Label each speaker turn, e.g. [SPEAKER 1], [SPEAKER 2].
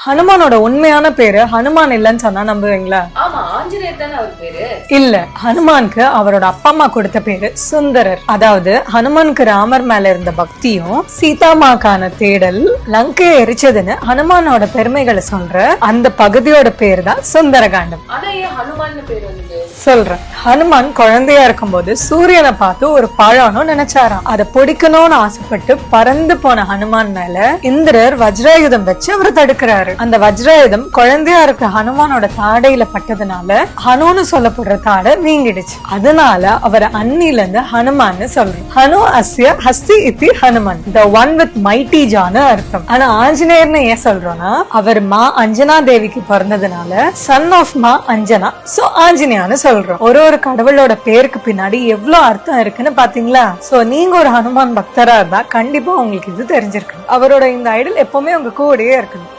[SPEAKER 1] ஹனுமானோட உண்மையான பேரு ஹனுமான் இல்லன்னு சொன்னா நம்புவீங்களா?
[SPEAKER 2] ஆமா, ஆஞ்சநேயர் தானே அவர் பேரு.
[SPEAKER 1] இல்ல, ஹனுமானுக்கு அவரோட அப்பா அம்மா கொடுத்த பேரு சுந்தரர். அதாவது ஹனுமானுக்கு ராமர் மேல இருந்த பக்தியும் சீதாமாக்கான தேடல் லங்கையை எரிச்சதுன்னு ஹனுமானோட பெருமைகளை சொல்ற அந்த பகுதியோட பேரு தான் சுந்தரகாண்டம்.
[SPEAKER 2] ஆனா ஏன் ஹனுமான் பேர் வந்து
[SPEAKER 1] சொல்றேன். ஹனுமான் குழந்தையா இருக்கும்போது சூரியனை பார்த்து ஒரு பழம்னு நினைச்சாராம். அதை பிடிக்கணும்னு ஆசைப்பட்டு பறந்து போன ஹனுமான் மேல இந்திரர் வஜ்ராயுதம் வச்சு அவரை தடுக்கிறாரு. அந்த வஜ்ராயுதம் குழந்தையா இருக்கிற ஹனுமானோட தாடையில பட்டதுனால ஹனுன்னு சொல்லப்படுற தாடை வீங்கிடுச்சு. அதனால அவரை அன்னில இருந்து ஹனுமான்னு சொல்றோம். ஹனு அஸ்ய ஹஸ்தி இத்தி Hanuman, the one with mighty ஜான்னு அர்த்தம். ஆனா ஆஞ்சநேயர்னு ஏன் சொல்றோம்னா அவர் மா அஞ்சனா தேவிக்கு பிறந்ததுனால சன் ஆஃப் மா அஞ்சனா, சோ ஆஞ்சநேயான்னு சொல்றோம். ஒரு கடவுளோட பேருக்கு பின்னாடி எவ்வளவு அர்த்தம் இருக்குன்னு பாத்தீங்களா? சோ நீங்க ஒரு ஹனுமான் பக்தரா இருந்தா கண்டிப்பா உங்களுக்கு இது தெரிஞ்சிருக்கணும். அவரோட இந்த ஐடல் எப்பவுமே உங்க கூடயே இருக்கணும்.